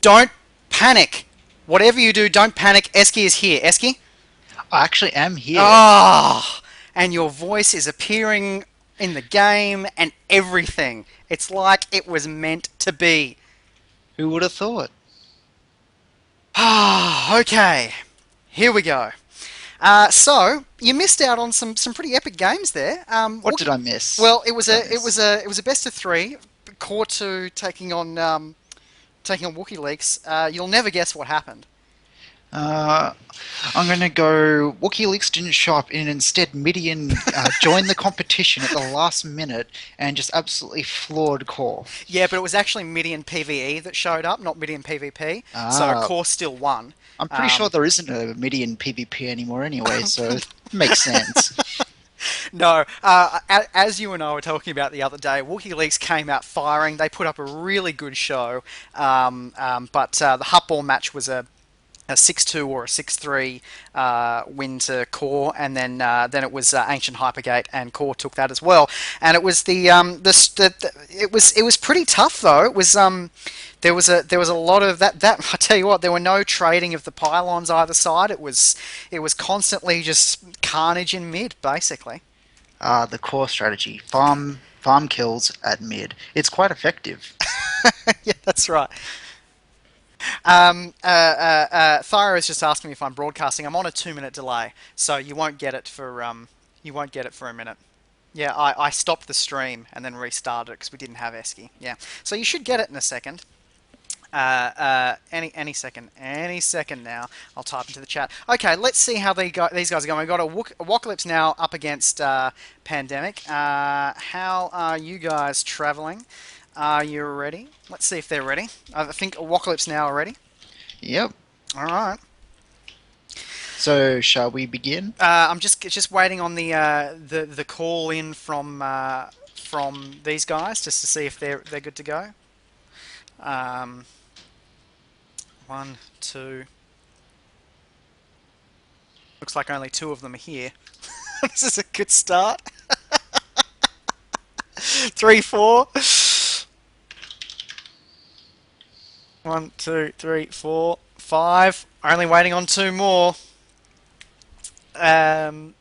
Don't panic. Whatever you do, don't panic. Eski is here. Eski? I actually am here. Ah, and your voice is appearing in the game and everything. It's like it was meant to be. Who would have thought? Ah, okay. Here we go. So you missed out on some pretty epic games there. What did I miss? Well, What did I miss? it was a best of three. Core two taking on Ewok'alypse. You'll never guess what happened. Uh, I'm going to go. Ewok'alypse didn't show up, and instead Midian joined the competition at the last minute and just absolutely floored Core. Yeah, but it was actually Midian PvE that showed up, not Midian PvP. So Ah, Core still won. I'm pretty sure Um, there isn't a Midian PvP anymore anyway, so it makes sense. no, as you and I were talking about the other day, Ewok'alypse came out firing. They put up a really good show, but the Hutball match was a 6-2 or a 6-3 win to Core, and then it was Ancient Hypergate, and Core took that as well. And it was it was pretty tough though. It was there was a lot of that. I tell you what, there were no trading of the pylons either side. It was constantly just carnage in mid, basically. The Core strategy: farm kills at mid. It's quite effective. Yeah, that's right. Thyra is just asking me if I'm broadcasting. I'm on a 2 minute delay, so you won't get it for a minute. Yeah, I stopped the stream and then restarted it because we didn't have Eski. Yeah, so you should get it in a second. Any second now. I'll type into the chat. Okay, let's see how these guys are going. We've got a Ewok'alypse now up against Pandemic. How are you guys traveling? Are you ready? Let's see if they're ready. I think Ewok'alypse now are ready. Yep. All right. So shall we begin? I'm just waiting on the call in from these guys just to see if they're good to go. Um, one, two. Looks like only two of them are here. This is a good start. Three, four. One, two, three, four, five. Only waiting on two more. Um,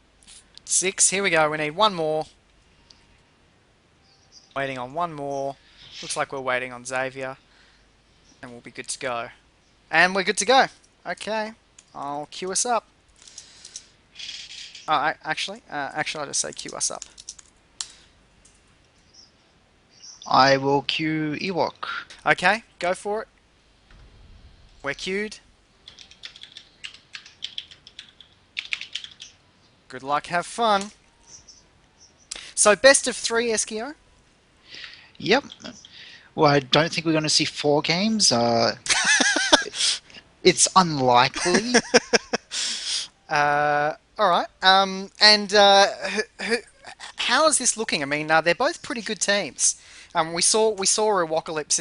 Six. Here we go. We need one more. Waiting on one more. Looks like we're waiting on Xavier, and we'll be good to go. And we're good to go. Okay, I'll queue us up. Oh, actually, I'll just say queue us up. I will cue Ewok. Okay, go for it. We're queued. Good luck, have fun. So, best of three, Eskio. Yep. Well, I don't think we're going to see four games. It's unlikely. All right. How is this looking? I mean, they're both pretty good teams. We saw Ewok'alypse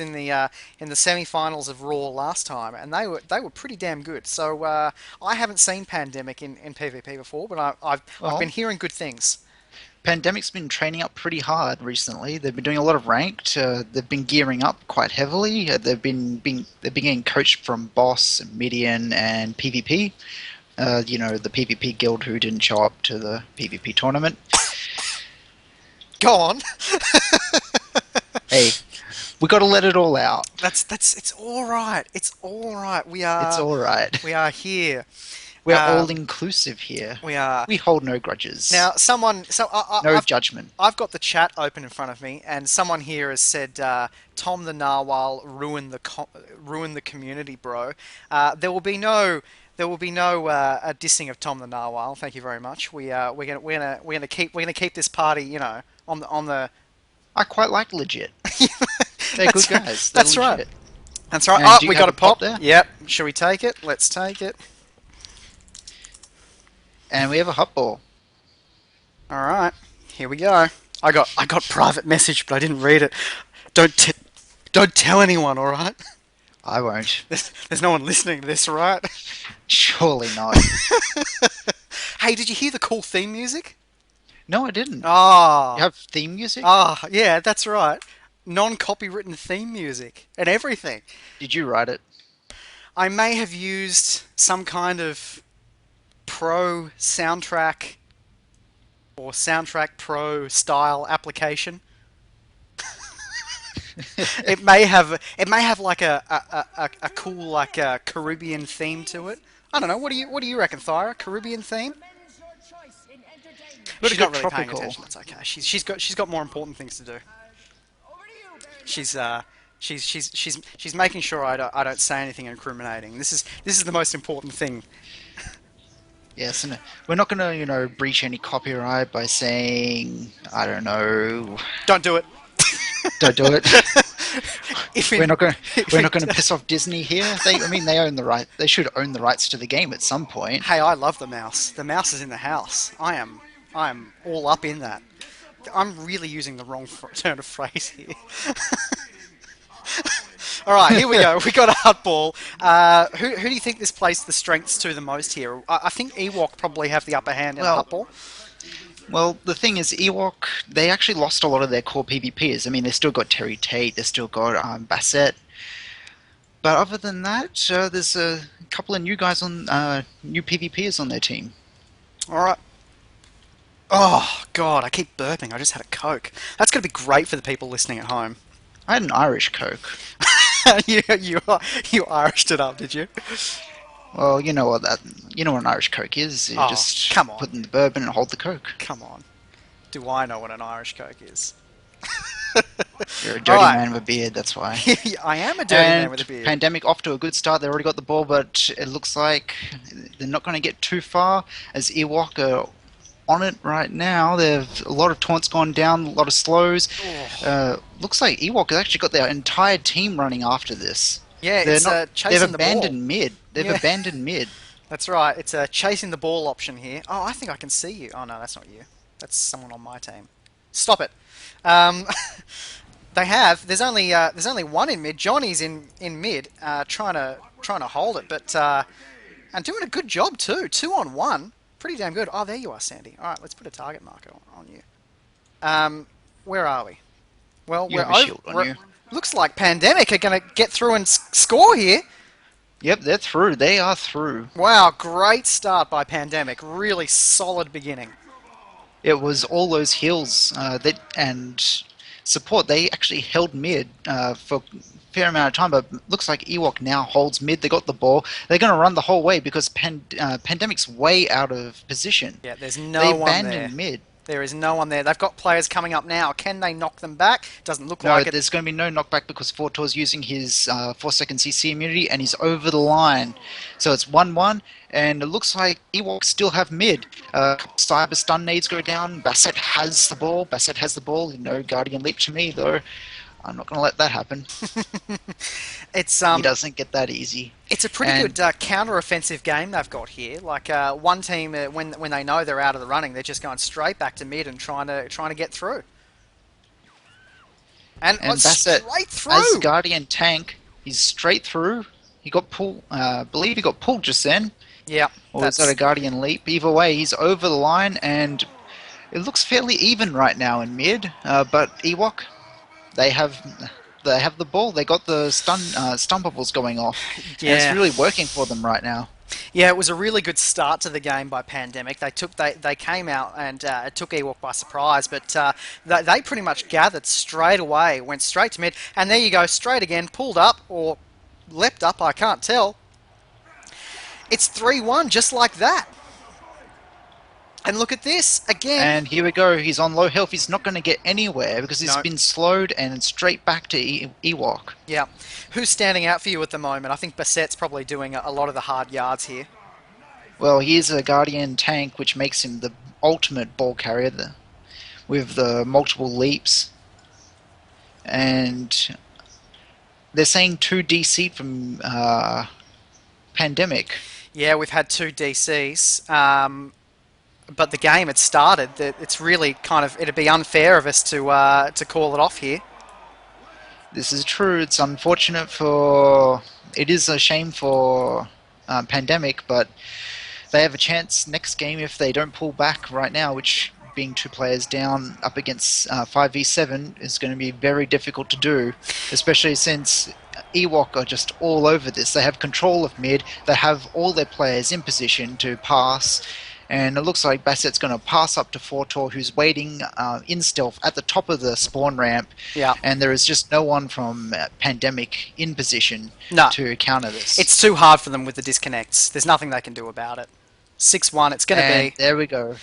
in the semi-finals of Raw last time, and they were pretty damn good. So I haven't seen Pandemic in PvP before, but I've been Well, hearing good things. Pandemic's been training up pretty hard recently. They've been doing a lot of ranked. They've been gearing up quite heavily. They've been getting coached from Boss, Midian, and PvP. The PvP guild who didn't show up to the PvP tournament. Go on. Hey, we got to let it all out. That's it's all right. It's all right. It's all right. We are here. We're all Um, inclusive here. we are. We hold no grudges, Now, someone, so no judgment. I've got the chat open in front of me, and someone here has said, "Tom the Narwhal ruined the community, bro." There will be no dissing of Tom the Narwhal. Thank you very much. We're gonna keep this party, on the. I quite like legit. They're good That's right. guys. They're That's right. legit. That's right. And Oh, do you we have got a a pop pop. there? Yep. Shall we take it? Let's take it. And we have a hot ball. All right. Here we go. I got private message, but I didn't read it. Don't t don't tell anyone. All right. I won't. There's no one listening to this, right? Surely not. Hey, did you hear the cool theme music? No, I didn't. You Ah, have theme music? yeah, that's right. Non-copywritten theme music and everything. Did you write it? I may have used some kind of pro soundtrack or soundtrack pro style application. It may have like a cool like Caribbean theme to it. I don't know. What do you reckon, Thyra? Caribbean theme? Got to She's go not really paying tropical. attention. That's okay. She's got more important things to do. She's uh she's making sure I don't say anything incriminating. This is the most important thing. Yes, and we're not going to, breach any copyright by saying, I don't know, Don't do it. don't do it. if We're it, not going. if We're not going it, to piss off Disney here. They own the right. They should own the rights to the game at some point. Hey, I love the mouse. The mouse is in the house. I am all up in that. I'm really using the wrong turn of phrase here. All right, here we go. We got a hut ball. Who do you think this plays the strengths to the most here? I think Ewok probably have the upper hand in a Well, hut ball. well, the thing is, Ewok, they actually lost a lot of their core PvPers. I mean, they still got Terry Tate, they still got Bassett, but other than that, there's a couple of new guys on new PvPers on their team. All right. Oh God, I keep burping. I just had a Coke. That's going to be great for the people listening at home. I had an Irish Coke. You Irished it up, did you? Well, you know what an Irish Coke is. You Oh, just come on, put in the bourbon and hold the Coke. come on. Do I know what an Irish Coke is? You're a All dirty right. man with a beard, that's why. I am a dirty man And with a beard. Pandemic off to a good start. They already got the ball, but it looks like they're not going to get too far as Ewok are on it right now. There's a lot of taunts gone down, a lot of slows. Oh. Looks like Ewok has actually got their entire team running after this. Yeah, They're it's not. They've chasing the ball. abandoned mid. They've Yeah. abandoned mid. That's right. It's a chasing the ball option here. Oh, I think I can see you. Oh no, that's not you. That's someone on my team. Stop it. Um, they have. There's only one in mid. Johnny's in mid, trying to hold it, but and doing a good job too. 2-on-1, pretty damn good. Oh, there you are, Sandy. All right, let's put a target marker on you. Where are we? Well, You we're have a shield on you. Looks like Pandemic are going to get through and score here. Yep, they're through. They are through. Wow, great start by Pandemic. Really solid beginning. It was all those heals and support. They actually held mid for a fair amount of time, but looks like Ewok now holds mid. They got the ball. They're going to run the whole way because Pandemic's way out of position. Yeah, there's They no one there. abandoned mid. There is no one there. They've got players coming up now. Can they knock them back? Doesn't look No, like it. there's going to be no knockback because Fortor's using his 4-second CC immunity and he's over the line. So it's 1-1, and it looks like Ewoks still have mid. Cyber stun nades go down. Bassett has the ball. No Guardian Leap to me, though. I'm not going to let that happen. It's He doesn't get that easy. it's a pretty And- good counter-offensive game they've got here. Like one team, when they know they're out of the running, they're just going straight back to mid and trying to get through. And And straight Bassett, through. as Guardian tank, he's straight through. He got pulled. I believe he got pulled just then. Yeah, Or was that a Guardian Leap? Either way, he's over the line, and it looks fairly even right now in mid. But Ewok, they have the ball. They got the stun bubbles going off. And Yeah. it's really working for them right now. Yeah, it was a really good start to the game by Pandemic. They came out and it took Ewok by surprise, but they pretty much gathered straight away, went straight to mid, and there you go, straight again, pulled up or leapt up, I can't tell. It's 3-1 just like that. And look at this again. And here we go. He's on low health. He's not going to get anywhere because he's No. been slowed and straight back to Ewok. Yeah, who's standing out for you at the moment? I think Bassett's probably doing a lot of the hard yards here. Well, he is a Guardian tank, which makes him the ultimate ball carrier with the multiple leaps. And they're saying 2 DC from Pandemic. Yeah, we've had 2 DCs. But the game had started. It's really it'd be unfair of us to call it off here. This is true. It's unfortunate for... It is a shame for Pandemic, but they have a chance next game if they don't pull back right now, which being 2 players down up against 5v7 is going to be very difficult to do, especially since Ewok are just all over this. They have control of mid. They have all their players in position to pass. And it looks like Bassett's going to pass up to Fortor, who's waiting in stealth at the top of the spawn ramp. Yeah. And there is just no one from Pandemic in position No, to counter this. it's too hard for them with the disconnects. There's nothing they can do about it. 6-1, it's going to And be. there we go.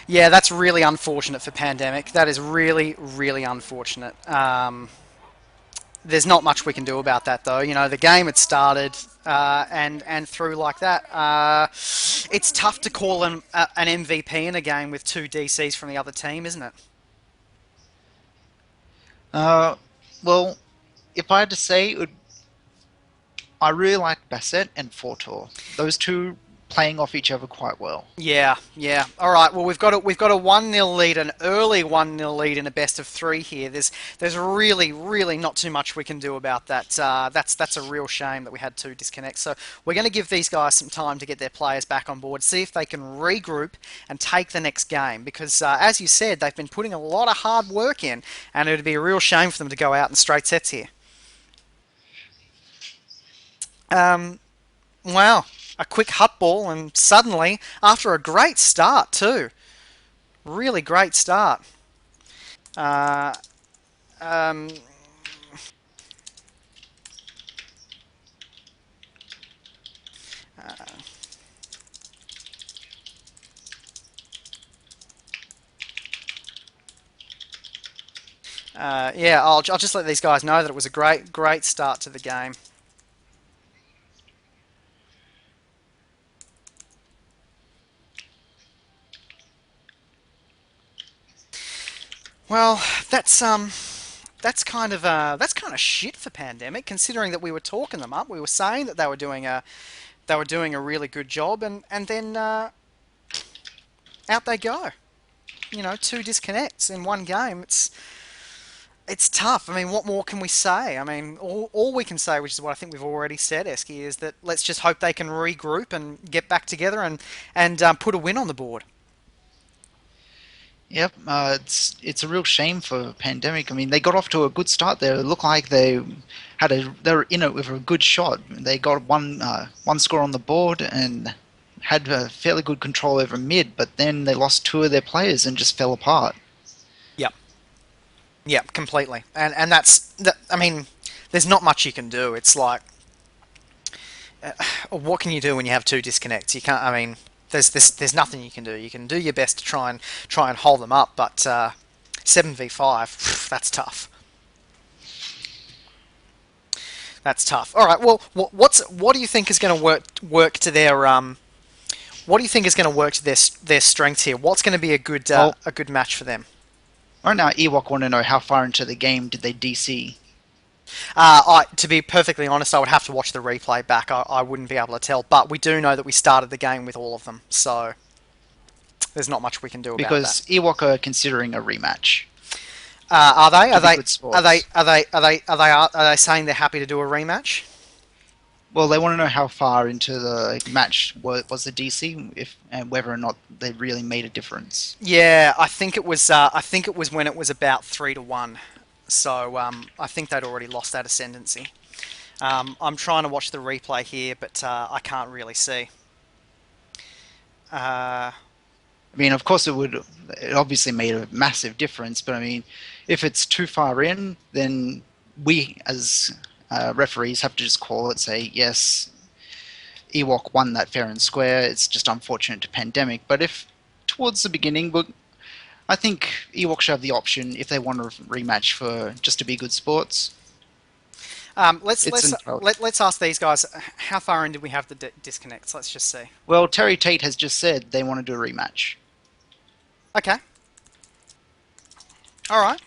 Yeah, that's really unfortunate for Pandemic. That is really, really unfortunate. There's not much we can do about that, though. You know, the game had started and through like that. It's tough to call an MVP in a game with two DCs from the other team, isn't it? Uh, well, if I had to say, I really like Bassett and Fortor. Those two playing off each other quite well. Yeah, yeah. All right. Well, we've got a 1-0 lead, an early 1-0 lead in a best of three here. There's really, really not too much we can do about that. That's a real shame that we had two disconnects. So we're going to give these guys some time to get their players back on board, see if they can regroup and take the next game. Because as you said, they've been putting a lot of hard work in, and it would be a real shame for them to go out in straight sets here. Um, wow. A quick hut ball, and suddenly, after a great start too, really great start. Uh, um, yeah, I'll just let these guys know that it was a great start to the game. Well, that's kind of shit for Pandemic, considering that we were talking them up. We were saying that they were doing a really good job, and then out they go. You know, two disconnects in one game. It's tough. I mean, what more can we say? I mean, all we can say, which is what I think we've already said, Eski, is that let's just hope they can regroup and get back together and put a win on the board. Yep, it's a real shame for Pandemic. I mean, they got off to a good start there. It looked like they were in it with a good shot. They got one score on the board and had a fairly good control over mid, but then they lost two of their players and just fell apart. Yep, yep, completely. And that's that. I mean, there's not much you can do. It's like, what can you do when you have two disconnects? You can't. I mean, there's nothing you can do. You can do your best to try and hold them up, but 7v5, that's tough. That's tough. All right. Well, what do you think is going to work to their what do you think is going to work to their strengths here? What's going to be Well, a good match for them? right now, Ewok want to know how far into the game did they DC? To be perfectly honest, I would have to watch the replay back. I wouldn't be able to tell, but we do know that we started the game with all of them, so there's not much we can do about that. Because Ewok are considering a rematch Are they? to be good sports. Are they saying they're happy to do a rematch? Well, they want to know how far into the match was the DC, if and whether or not they really made a difference. Yeah, I think it was. I think it was when it was about 3-1. So I think they'd already lost that ascendancy. I'm trying to watch the replay here, but I can't really see. Uh, I mean, of course, it obviously made a massive difference, but I mean, if it's too far in, then we as referees have to just call it, say yes, Ewok won that fair and square. It's just unfortunate to Pandemic, but if towards the beginning, but I think Ewok should have the option if they want a rematch for just to be good sports. let's It's let's entirely. let's ask these guys how far in did we have the disconnects? Let's just see. Well, Terry Tate has just said they want to do a rematch. Okay, all right,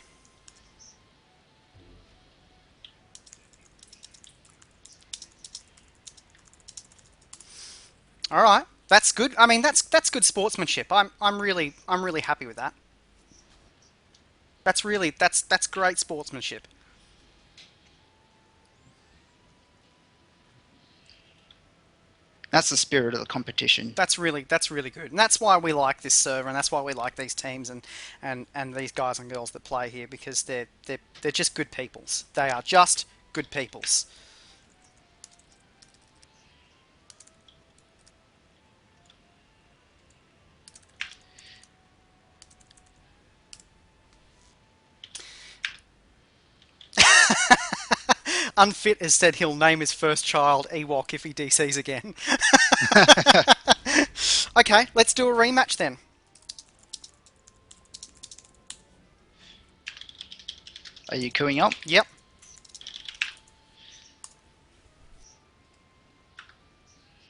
all right. That's good. I mean, that's good sportsmanship. I'm really happy with that. That's great sportsmanship. That's the spirit of the competition. That's really good, and that's why we like this server, and that's why we like these teams and these guys and girls that play here because they're just good peoples. They are just good peoples. Unfit has said he'll name his first child Ewok if he DCs again. Okay, let's do a rematch then. Are you queuing up? Yep.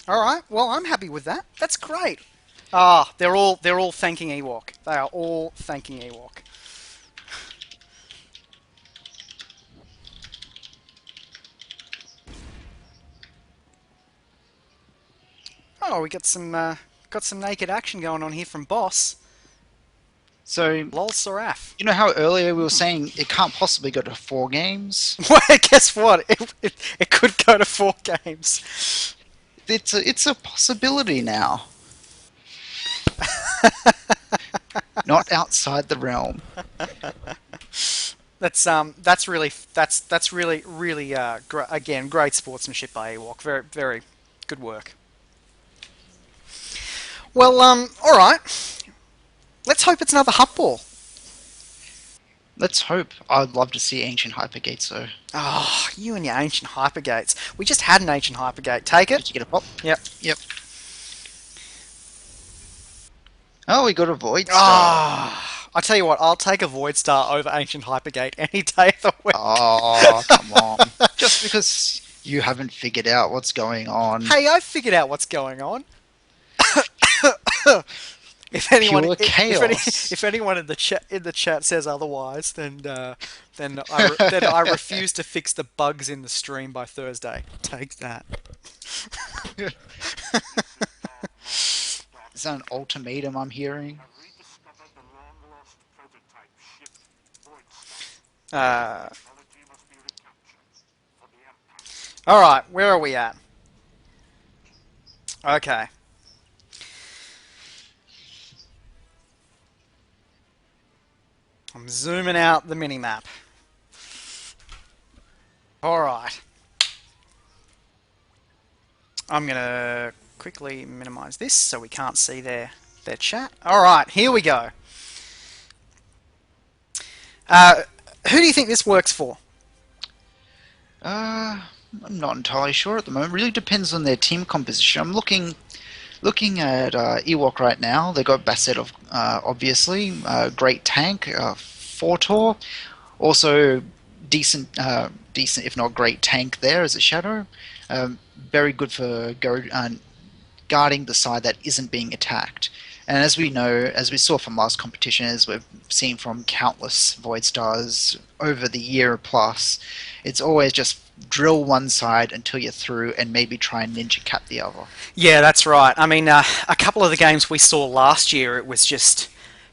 All right. Well, I'm happy with that. That's great. Ah, they're all thanking Ewok. They are all thanking Ewok. Oh, we got some naked action going on here from Boss. So, Lol Seraph. you know how earlier we were saying it can't possibly go to 4 games? Well, guess what? It could go to 4 games. It's a possibility now. Not outside the realm. That's really again great sportsmanship by Ewok. Very very good work. Well, all right. Let's hope it's another hut ball. Let's hope. I'd love to see Ancient Hypergates though. Oh, you and your ancient hypergates. We just had an ancient hypergate. Take Did it. you get a pop? Yep. Yep. Oh, we got a Void Star. Ah, I tell you what. I'll take a Void Star over ancient hypergate any day of the week. Oh, come on. Just because you haven't figured out what's going on. Hey, I figured out what's going on. If anyone, Pure chaos. if anyone in the chat says otherwise, then I refuse to fix the bugs in the stream by Thursday. Take that. Is that an ultimatum I'm hearing? Uh, all right, where are we at? Okay. I'm zooming out the minimap. Alright. I'm going to quickly minimize this so we can't see their chat. Alright, here we go. Who do you think this works for? I'm not entirely sure at the moment. Really depends on their team composition. I'm looking at Ewok right now. They got Basset of obviously great tank, Fortor, also decent if not great tank there as a shadow. Very good for guarding the side that isn't being attacked. And as we know, as we saw from last competition, as we've seen from countless Void Stars over the year plus, it's always just drill one side until you're through and maybe try and ninja cap the other. Yeah, that's right. I mean, a couple of the games we saw last year, it was just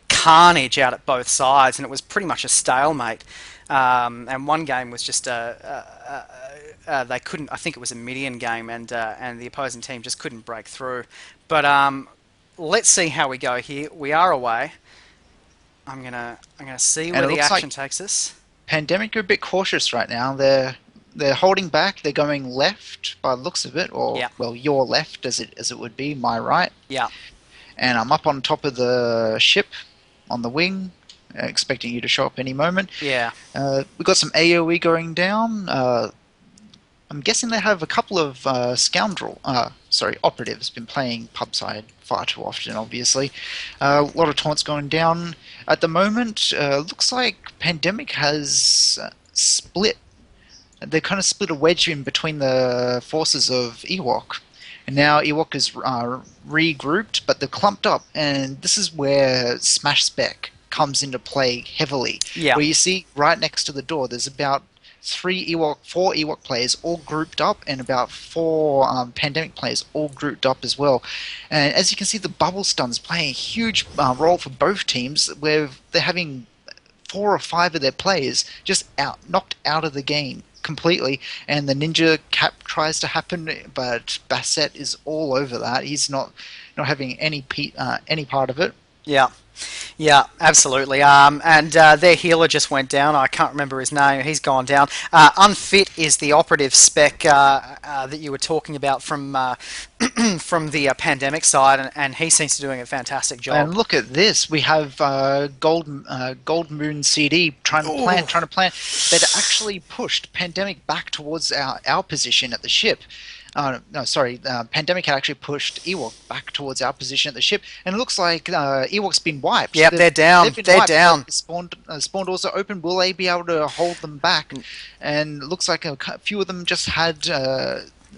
carnage out at both sides, and it was pretty much a stalemate. And one game was just they couldn't. I think it was a Midian game, and the opposing team just couldn't break through. But let's see how we go here. We are away. I'm gonna see where the action takes us. Pandemic are a bit cautious right now. They're holding back. They're going left by the looks of it, or well, your left as it would be, my right. Yeah. And I'm up on top of the ship on the wing, expecting you to show up any moment. Yeah. We've got some AoE going down. I'm guessing they have a couple of operatives been playing pub side far too often, obviously. A lot of taunts going down. At the moment, looks like Pandemic has split. They kind of split a wedge in between the forces of Ewok. And now Ewok is regrouped, but they're clumped up. And this is where Smash Spec comes into play heavily. Yeah. Where you see right next to the door, there's about four Ewok players all grouped up, and about four Pandemic players all grouped up as well. And as you can see, the bubble stun's playing a huge role for both teams, where they're having 4 or 5 of their players just knocked out of the game completely, and the ninja cap tries to happen, but Basset is all over that. He's not having any part of it. Yeah. Yeah, absolutely. And their healer just went down. I can't remember his name. He's gone down. Unfit is the operative spec that you were talking about from from the Pandemic side, and he seems to be doing a fantastic job. And look at this. We have Gold Moon CD Ooh. trying to plan. They'd actually pushed Pandemic back towards our position at the ship. No, sorry. Pandemic had actually pushed Ewok back towards our position at the ship, and it looks like Ewok's been wiped. Yep, they're down. They've been They're wiped, but down. spawn doors are open. Will they be able to hold them back? And it looks like a few of them just had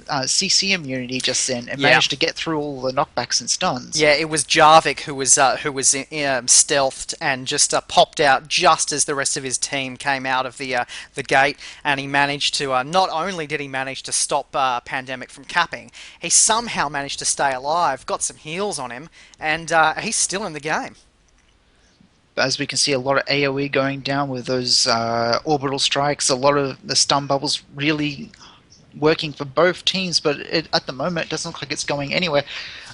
CC immunity just then and Yeah. managed to get through all the knockbacks and stuns. Yeah, it was Jarvik who was stealthed and just popped out just as the rest of his team came out of the gate, and he managed to not only did he manage to stop Pandemic from capping, he somehow managed to stay alive, got some heals on him, and he's still in the game. As we can see, a lot of AoE going down with those orbital strikes. A lot of the stun bubbles really working for both teams, but at the moment it doesn't look like it's going anywhere.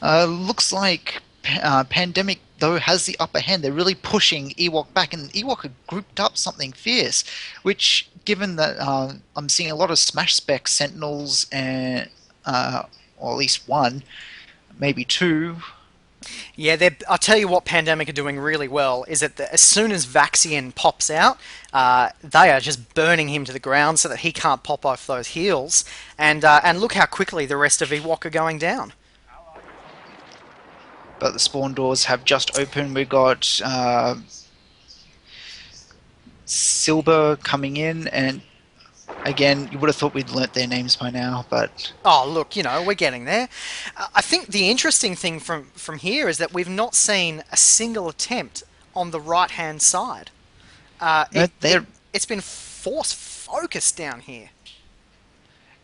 Looks like Pandemic, though, has the upper hand. They're really pushing Ewok back, and Ewok have grouped up something fierce, which, given that I'm seeing a lot of Smash Spec Sentinels, and or at least one, maybe two. Yeah, I'll tell you what Pandemic are doing really well is that as soon as Vaxian pops out, they are just burning him to the ground so that he can't pop off those heals. And look how quickly the rest of Ewok are going down. But the spawn doors have just opened. We've got Silber coming in, and again, you would have thought we'd learnt their names by now, but Oh, look, we're getting there. I think the interesting thing from here is that we've not seen a single attempt on the right-hand side. Uh, no, it, it, it's been force focused down here.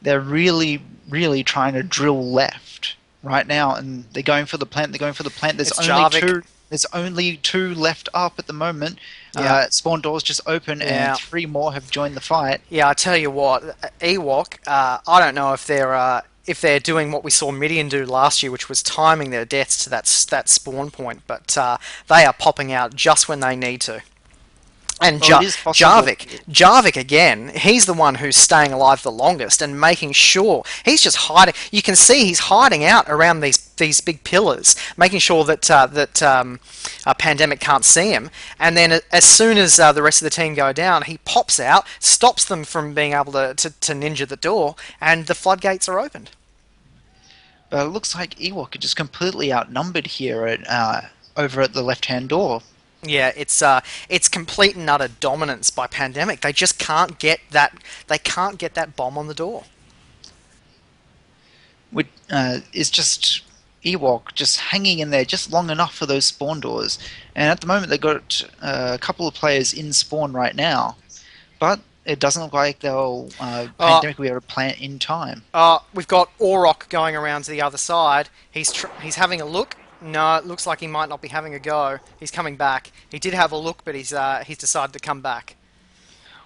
they're really, really trying to drill left right now, and they're going for the plant. They're going for the plant. It's Jarvik. There's only two left up at the moment. Yeah. Spawn doors just open, Yeah. and three more have joined the fight. Yeah, I tell you what, Ewok. I don't know if they're doing what we saw Midian do last year, which was timing their deaths to that spawn point, but they are popping out just when they need to. And Well, it is possible. Jarvik again, he's the one who's staying alive the longest and making sure he's just hiding. You can see he's hiding out around these big pillars, making sure that Pandemic can't see him. And then as soon as the rest of the team go down, he pops out, stops them from being able to ninja the door, and the floodgates are opened. But it looks like Ewok are just completely outnumbered here at over at the left-hand door. Yeah, it's complete and utter dominance by Pandemic. They just can't get that. They can't get that bomb on the door. Which is just Ewok just hanging in there just long enough for those spawn doors. And at the moment they've got a couple of players in spawn right now, but it doesn't look like they'll Pandemic will be able to plant in time. We've got R.A.W going around to the other side. He's having a look. No, it looks like he might not be having a go. He's coming back. He did have a look, but he's decided to come back.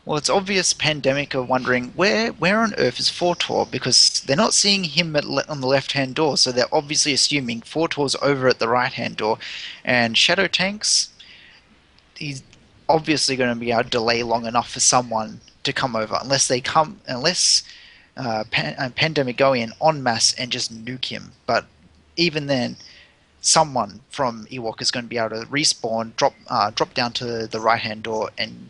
Well, it's obvious Pandemic are wondering where on earth is Fortor, because they're not seeing him on the left-hand door, so they're obviously assuming Fortor's over at the right-hand door. And Shadow Tanks, he's obviously going to be able to delay long enough for someone to come over, unless Pandemic go in en masse and just nuke him. But even then, someone from Ewok is going to be able to respawn, drop down to the right-hand door, and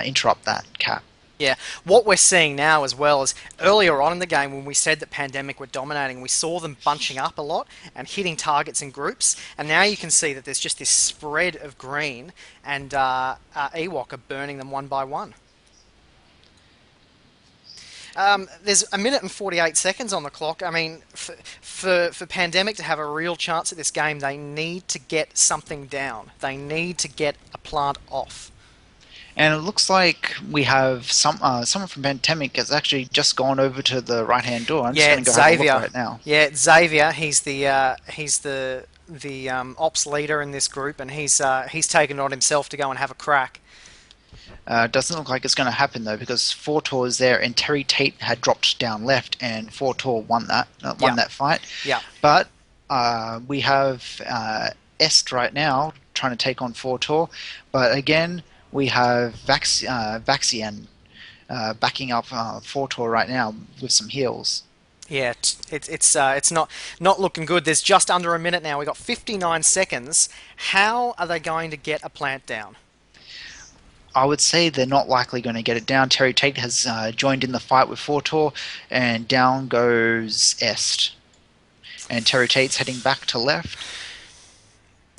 interrupt that cap. Yeah, what we're seeing now as well is earlier on in the game when we said that Pandemic were dominating, we saw them bunching up a lot and hitting targets in groups, and now you can see that there's just this spread of green, and Ewok are burning them one by one. There's a minute and 48 seconds on the clock. I mean, for Pandemic to have a real chance at this game, they need to get something down. They need to get a plant off. And it looks like we have someone from Pandemic has actually just gone over to the right-hand door. I'm just going to go have a look right now. Yeah, it's Xavier. He's the ops leader in this group, and he's taken it on himself to go and have a crack. Doesn't look like it's going to happen though, because Fortor is there and Terry Tate had dropped down left, and Fortor won that fight. Yeah. But we have Est right now trying to take on Fortor, but again we have Vaxian backing up Fortor right now with some heals. Yeah, it's not looking good. There's just under a minute now. We got 59 seconds. How are they going to get a plant down? I would say they're not likely going to get it down. Terry Tate has joined in the fight with Fortor, and down goes Est. And Terry Tate's heading back to left,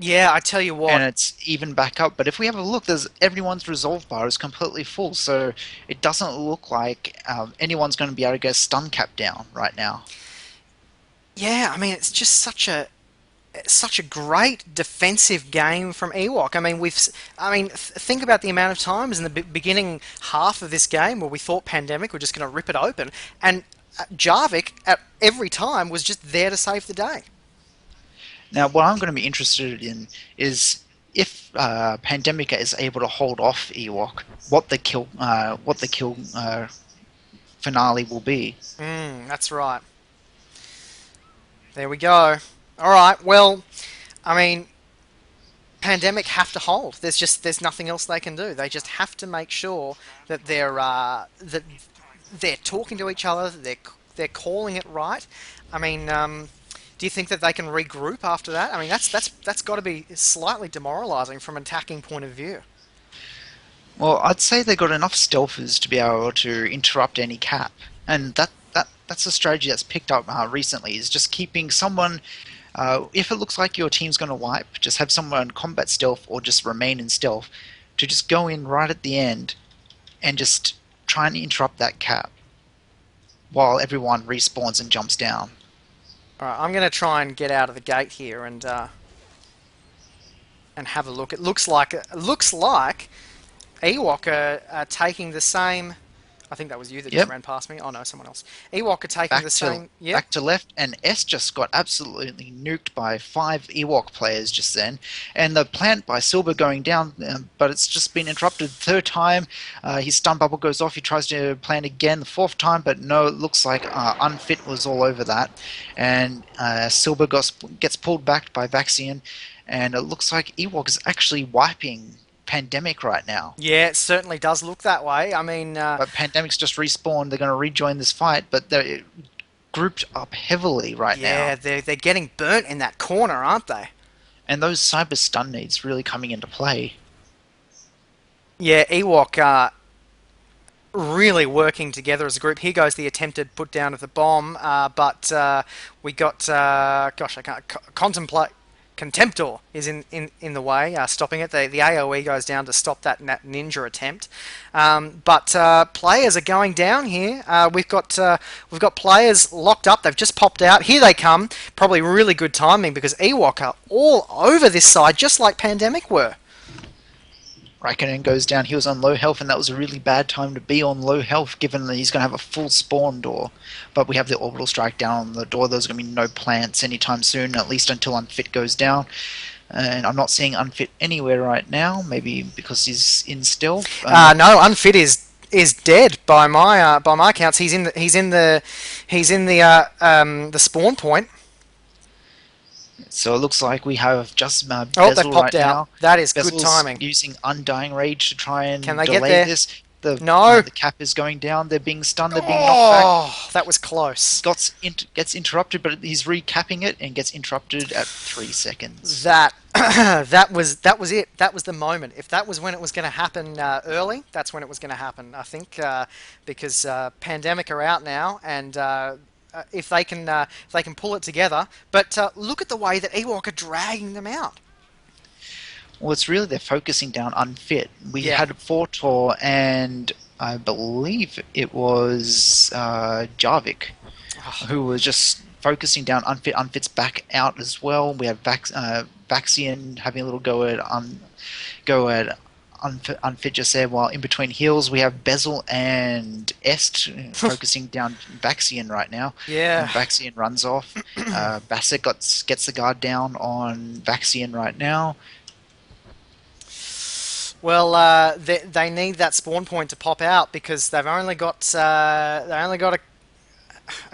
Yeah, I tell you and what. it's even back up. But if we have a look, there's everyone's resolve bar is completely full, so it doesn't look like anyone's going to be able to get a stun cap down right now. Yeah, I mean it's just such a great defensive game from Ewok. I mean think about the amount of times in the beginning half of this game where we thought Pandemic were just going to rip it open, and Jarvik at every time was just there to save the day. Now, what I'm going to be interested in is if Pandemica is able to hold off Ewok, what the kill finale will be. That's right. There we go. All right. Well, I mean, Pandemic have to hold. There's nothing else they can do. They just have to make sure that they're talking to each other. They're calling it right. I mean, do you think that they can regroup after that? I mean, that's got to be slightly demoralising from an attacking point of view. Well, I'd say they've got enough stealthers to be able to interrupt any cap, and that's a strategy that's picked up recently. Is just keeping someone. If it looks like your team's going to wipe, just have someone combat stealth or just remain in stealth to just go in right at the end and just try and interrupt that cap while everyone respawns and jumps down. All right, I'm going to try and get out of the gate here and have a look. It looks like Ewok are taking the same. I think that was you that just Yep. ran past me. Oh no, someone else. Ewok are taking Back the to same. Yep. back to left, and S just got absolutely nuked by 5 Ewok players just then, and the plant by Silver going down, but it's just been interrupted third time. His stun bubble goes off. He tries to plant again the fourth time, but no, it looks like Unfit was all over that, and Silver gets pulled back by Vaxian, and it looks like Ewok is actually wiping Pandemic right now. Yeah, it certainly does look that way. I mean, But Pandemic's just respawned. They're going to rejoin this fight, but they're grouped up heavily right yeah, now. they're getting burnt in that corner, aren't they? And those cyber stun needs really coming into play. Yeah, Ewok are really working together as a group. Here goes the attempted put down of the bomb, but we got gosh, I can't contemplate. Contemptor is in the way, stopping it. The AoE goes down to stop that ninja attempt. But players are going down here. We've got players locked up. They've just popped out. Here they come. Probably really good timing because Ewok are all over this side, just like Pandemic were. Raikkonen goes down. He was on low health, and that was a really bad time to be on low health, given that he's going to have a full spawn door. But we have the orbital strike down on the door. There's going to be no plants anytime soon, at least until Unfit goes down. And I'm not seeing Unfit anywhere right now. Maybe because he's in stealth. No, Unfit is dead by my counts. He's in the spawn point. So it looks like we have just Oh, they Bezel popped right out. now. That is good Bezel's timing. using Undying Rage to try and Can they get delay there? this. No. The cap is going down. They're being stunned. They're being knocked back. Oh, that was close. Gets interrupted, but he's recapping it and gets interrupted at 3 seconds. That that was it. That was the moment. If that was when it was going to happen early, that's when it was going to happen. I think because Pandemic are out now, and if they can pull it together. But look at the way that Ewok are dragging them out. Well, it's really they're focusing down Unfit. We Yeah. had Fortor and I believe it was Jarvik who was just focusing down Unfit. Unfit's back out as well. We have Vaxian having a little go at Unfit just there, while in between heals we have Bezel and Est focusing down Vaxian right now. Yeah. And Vaxian runs off. Bassett gets the guard down on Vaxian right now. Well, they need that spawn point to pop out because they've only got a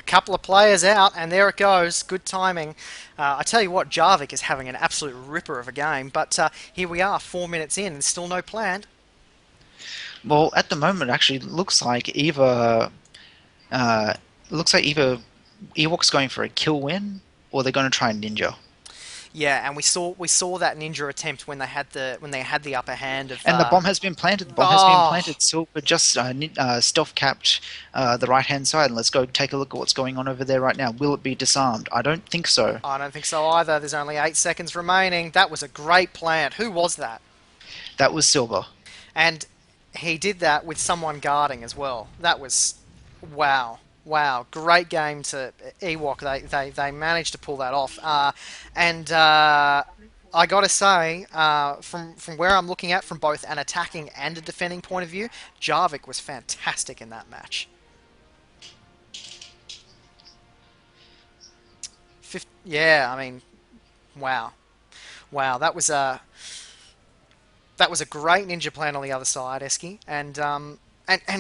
couple of players out, and there it goes. Good timing. I tell you what, Jarvik is having an absolute ripper of a game, but here we are, 4 minutes in, and still no plant. Well, at the moment, actually, looks like either Ewoks going for a kill win, or they're going to try and ninja. Yeah, and we saw that ninja attempt when they had the upper hand of And the bomb has been planted. The bomb has been oh planted. Silver just stealth capped the right hand side. And let's go take a look at what's going on over there right now. Will it be disarmed? I don't think so. I don't think so either. There's only 8 seconds remaining. That was a great plant. Who was that? That was Silver. And he did that with someone guarding as well. That was wow. Wow, great game to Ewok. They managed to pull that off. And I got to say, from where I'm looking at, from both an attacking and a defending point of view, Jarvik was fantastic in that match. Yeah, I mean, wow, wow, that was a great ninja plan on the other side, Eski, and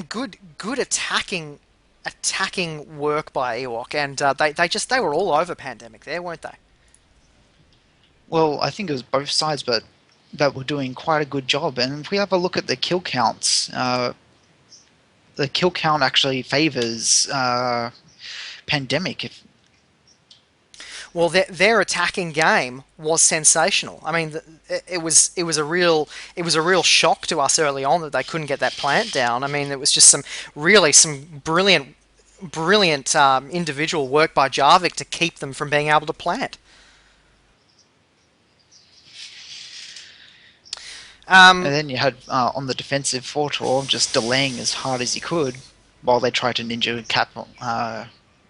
good attacking work by Ewok, and they were all over Pandemic there, weren't they? Well, I think it was both sides, but that were doing quite a good job. And if we have a look at the kill counts, the kill count actually favors Pandemic. If Well, their attacking game was sensational. I mean, it was a real shock to us early on that they couldn't get that plant down. I mean, it was just some brilliant individual work by Jarvik to keep them from being able to plant. and Um, then you had on the defensive Fortor just delaying as hard as he could while they tried to ninja cap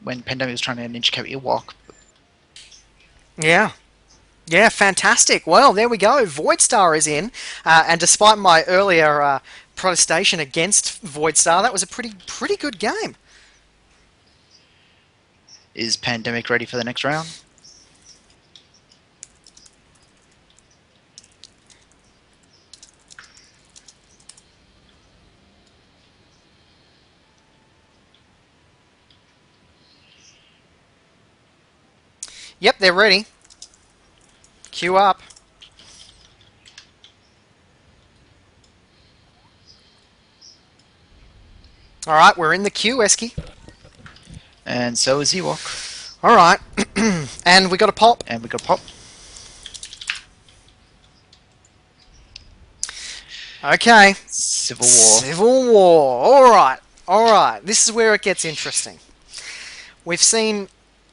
when Pandemic was trying to ninja cap Ewok. yeah. Yeah, fantastic. Well, there we go. Voidstar is in, and despite my earlier protestation against Voidstar, that was a pretty good game. Is Pandemic ready for the next round? Yep, they're ready. Queue up. All right, we're in the queue, Eski. And so is Ewok. All right, and we got a pop. And we got Pop. Okay, Civil War. Civil War. All right, all right. This is where it gets interesting. We've seen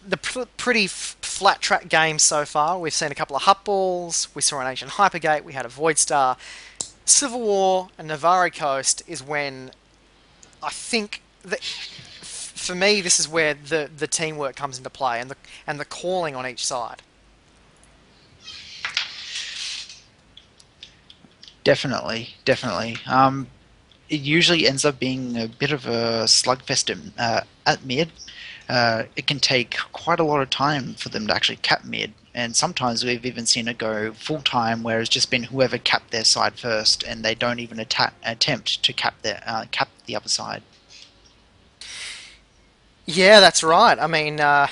the pretty flat track games so far. We've seen a couple of hut balls. We saw an ancient hypergate. We had a void star. Civil War and Navari Coast is when I think that for me this is where the teamwork comes into play and the calling on each side. Definitely, definitely. It usually ends up being a bit of a slugfest at mid. It can take quite a lot of time for them to actually cap mid, and sometimes we've even seen it go full time, where it's just been whoever capped their side first, and they don't even attempt to cap the other side. Yeah, that's right. I mean, uh,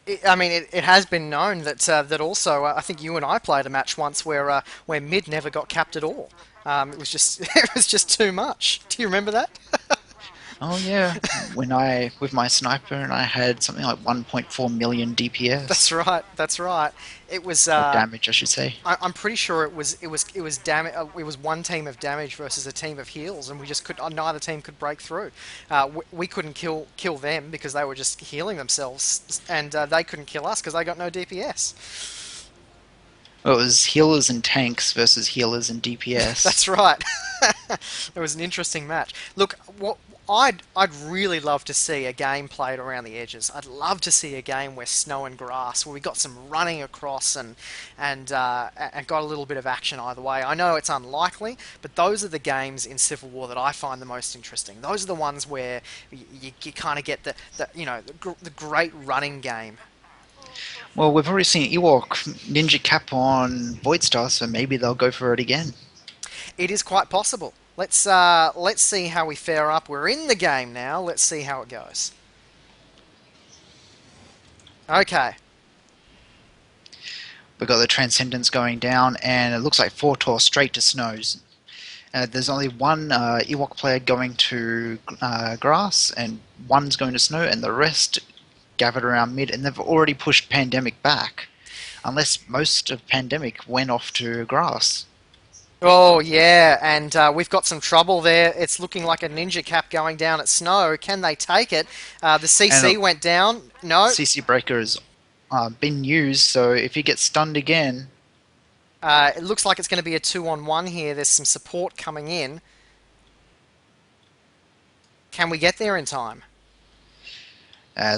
it has been known that also. I think you and I played a match once where mid never got capped at all. It was just it was just too much. Do you remember that? Oh yeah, when I with my sniper and I had something like 1.4 million That's DPS right. That's right. It was. or damage, I should say. I'm pretty sure it was damage. It was one team of damage versus a team of heals, and we just could. Neither team could break through. We couldn't kill them because they were just healing themselves, and they couldn't kill us because they got no DPS. Well, it was healers and tanks versus healers and DPS. That's right. It was an interesting match. Look, what I'd really love to see a game played around the edges. I'd love to see a game where snow and grass, where we got some running across and got a little bit of action either way. I know it's unlikely, but those are the games in Civil War that I find the most interesting. Those are the ones where you kind of get the great running game. Well, we've already seen Ewok Ninja Cap on Voidstar, so maybe they'll go for it again. It is quite possible. Let's see how we fare up. We're in the game now. Let's see how it goes. Okay. We've got the Transcendence going down, and it looks like Fortor straight to Snows. There's only one Ewok player going to grass, and one's going to snow, and the rest gathered around mid, and they've already pushed Pandemic back. Unless most of Pandemic went off to grass. Oh yeah, and we've got some trouble there. It's looking like a ninja cap going down at Snow. Can they take it? The And CC went down. No. CC Breaker has been used, so if he gets stunned again, It looks like it's going to be a 2-on-1 here. There's some support coming in. Can we get there in time?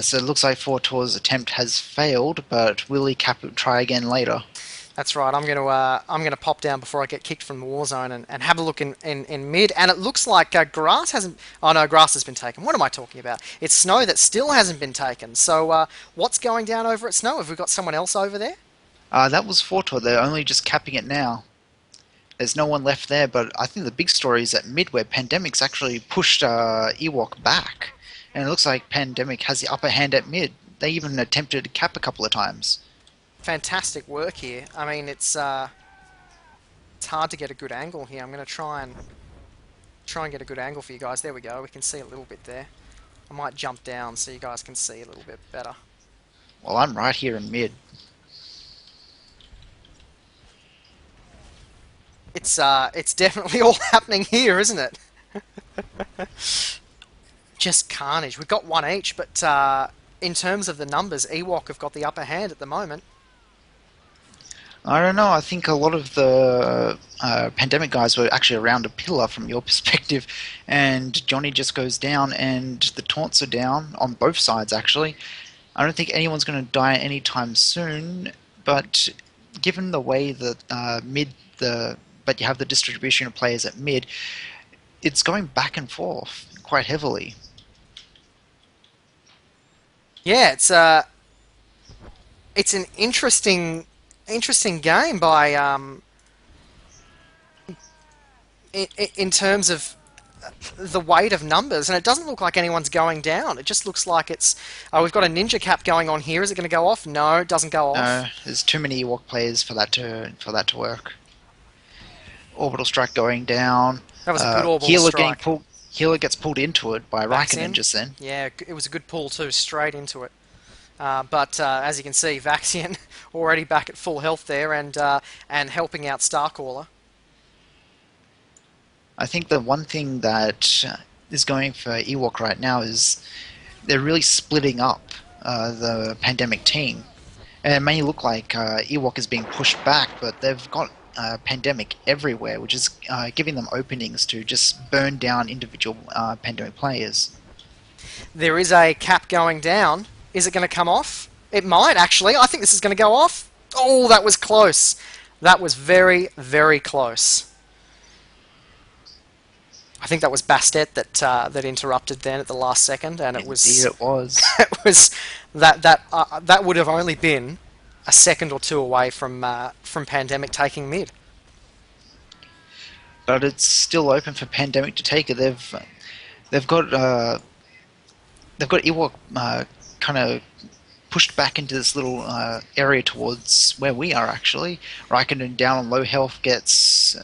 so it looks like Fortor's attempt has failed, but will he try again later? That's right. I'm gonna pop down before I get kicked from the Warzone and have a look in mid. And it looks like grass hasn't. Oh no, grass has been taken. What am I talking about? It's Snow that still hasn't been taken. So what's going down over at Snow? Have we got someone else over there? That was Fortor. They're only just capping it now. There's no one left there, but I think the big story is at mid where Pandemic's actually pushed Ewok back. And it looks like Pandemic has the upper hand at mid. They even attempted to cap a couple of times. Fantastic work here. I mean, it's hard to get a good angle here. I'm going to try and get a good angle for you guys. There we go. We can see a little bit there. I might jump down so you guys can see a little bit better. Well, I'm right here in mid. It's definitely all happening here, isn't it? Just carnage. We've got one each, but in terms of the numbers, Ewok have got the upper hand at the moment. I don't know. I think a lot of the Pandemic guys were actually around a pillar from your perspective, and Johnny just goes down, and the taunts are down on both sides, actually. I don't think anyone's going to die anytime soon, but given the way that but you have the distribution of players at mid, it's going back and forth quite heavily. Yeah, it's an interesting game by in terms of the weight of numbers, and it doesn't look like anyone's going down. It just looks like it's. Oh, we've got a ninja cap going on here. Is it going to go off? No, it doesn't go No, off. there's too many Ewok players for that to work. Orbital strike going down. That was a good orbital strike. Healer gets pulled into it by Raikkonen Vaxian. just then. Yeah, it was a good pull too, straight into it. But as you can see, Vaxian already back at full health there and helping out Starcaller. I think the one thing that is going for Ewok right now is they're really splitting up the Pandemic team. And it may look like Ewok is being pushed back, but they've got Pandemic everywhere, which is giving them openings to just burn down individual Pandemic players. There is a cap going down. Is it going to come off? It might, actually. I think this is going to go off. Oh, that was close. That was very, very close. I think that was Bastet that interrupted then at the last second, and it was. Indeed, it was. It was that would have only been a second or two away from Pandemic taking mid. But it's still open for Pandemic to take it. They've got Ewok kind of pushed back into this little area towards where we are actually. Raikkonen down on low health gets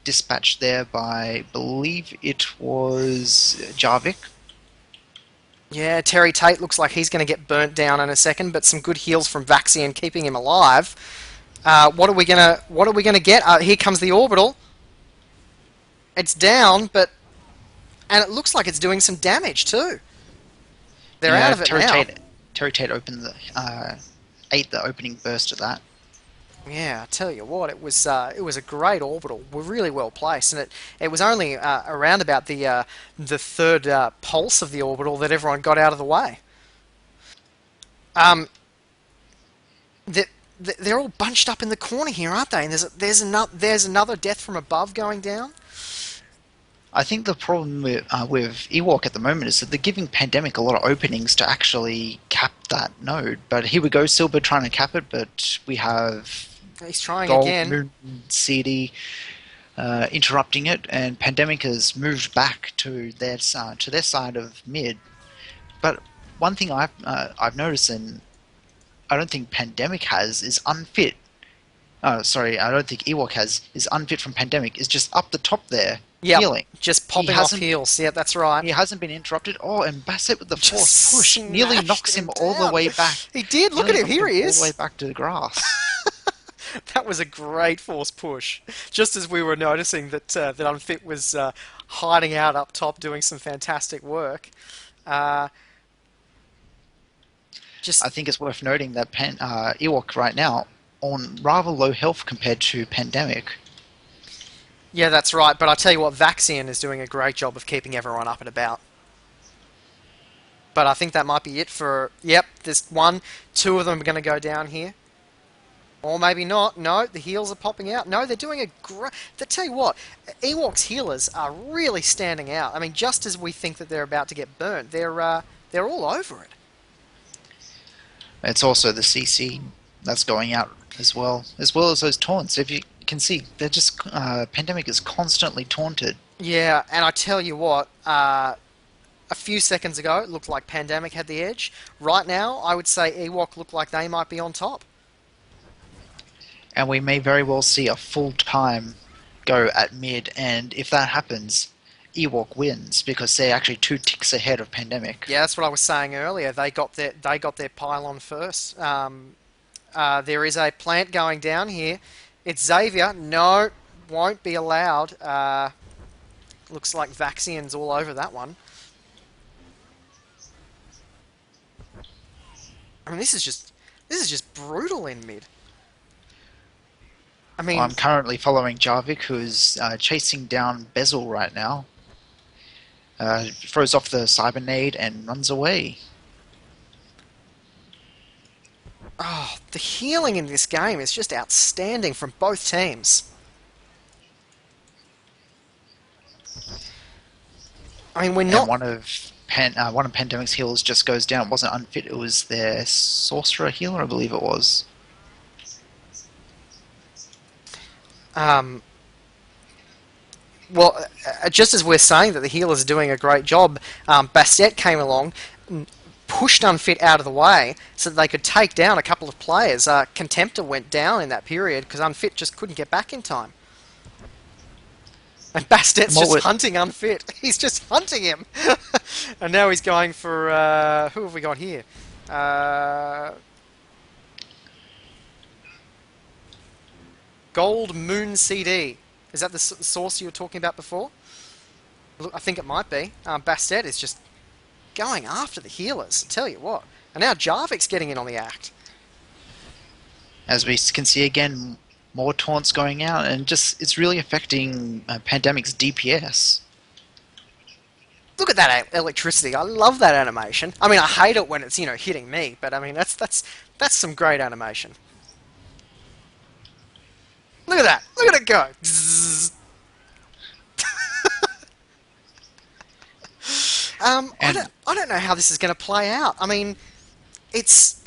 dispatched there by, I believe it was Jarvik. Yeah, Terry Tate looks like he's going to get burnt down in a second, but some good heals from Vaxian keeping him alive. What are we gonna get? Here comes the orbital. It's down, and it looks like it's doing some damage too. They're out of it now. Terry Tate ate the opening burst of that. Yeah, I tell you what, it was a great orbital. We're really well placed, and it was only around about the third pulse of the orbital that everyone got out of the way. They're all bunched up in the corner here, aren't they? And there's another death from above going down. I think the problem with Ewok at the moment is that they're giving Pandemic a lot of openings to actually cap that node. But here we go, Silver trying to cap it, but we have He's trying Gold, again. Moon, CD interrupting it, and Pandemic has moved back to their side of mid. But one thing I've noticed, and I don't think Pandemic has, is unfit. I don't think Ewok has, is unfit from Pandemic, is just up the top there. Yep, healing. just He popping off hasn't heals. Yeah, that's right. he hasn't been interrupted. Oh, and Bassett with the Just force push nearly smashed knocks him him all the down. way back. He did. Look at Nearly him. knocked Here him he all the way is. back to the grass. That was a great force push. Just as we were noticing that Unfit was hiding out up top doing some fantastic work. Uh, I just think it's worth noting that Ewok right now on rather low health compared to Pandemic. Yeah, that's right. But I tell you what, Vaxian is doing a great job of keeping everyone up and about. But I think that might be it for. Yep, there's one, two of them are going to go down here. Or maybe not. No, the heals are popping out. No, they're doing a great. I tell you what, Ewok's healers are really standing out. I mean, just as we think that they're about to get burnt, they're all over it. It's also the CC that's going out as well as those taunts. If you can see, they're just Pandemic is constantly taunted. Yeah, and I tell you what, a few seconds ago it looked like Pandemic had the edge. Right now, I would say Ewok look like they might be on top. And we may very well see a full time go at mid, and if that happens, Ewok wins because they're actually 2 ticks ahead of Pandemic. Yeah, that's what I was saying earlier. They got their pylon first. There is a plant going down here. It's Xavier. No, won't be allowed. Looks like Vaxian's all over that one. I mean, this is just brutal in mid. I mean, I'm currently following Jarvik, who's chasing down Bezel right now. Throws off the Cybernade and runs away. oh, the healing in this game is just outstanding from both teams. I mean, we're And not. one of Pandemic's healers just goes down. It wasn't Unfit, it was their Sorcerer healer, I believe it was. Um, well, just as we're saying that the healers are doing a great job, Bastet came along, pushed Unfit out of the way so that they could take down a couple of players. Contemptor went down in that period because Unfit just couldn't get back in time. And Bastet's just hunting Unfit. He's just hunting him. And now he's going for... who have we got here? Gold Moon CD. Is that the source you were talking about before? Look, I think it might be. Bastet is just going after the healers, I tell you what. And now Jarvik's getting in on the act. As we can see again, more taunts going out, and just it's really affecting Pandemic's DPS. Look at that electricity. I love that animation. I mean, I hate it when it's, hitting me, but I mean, that's some great animation. Look at that. Look at it go. I don't know how this is going to play out. I mean, it's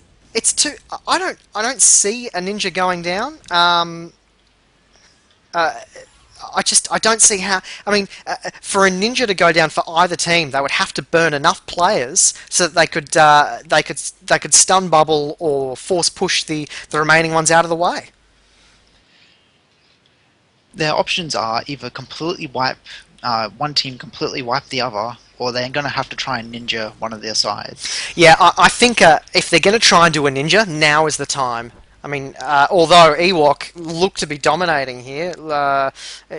too. I don't see a ninja going down. I don't see how. I mean, for a ninja to go down for either team, they would have to burn enough players so that they could stun bubble or force push the remaining ones out of the way. Their options are either completely wipe one team, completely wipe the other, or they're going to have to try and ninja one of their sides. Yeah, I think if they're going to try and do a ninja, now is the time. I mean, although Ewok look to be dominating here,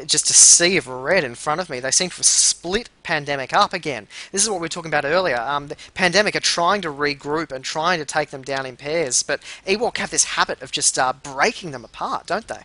just a sea of red in front of me. They seem to have split Pandemic up again. This is what we were talking about earlier. The Pandemic are trying to regroup and trying to take them down in pairs, but Ewok have this habit of just breaking them apart, don't they?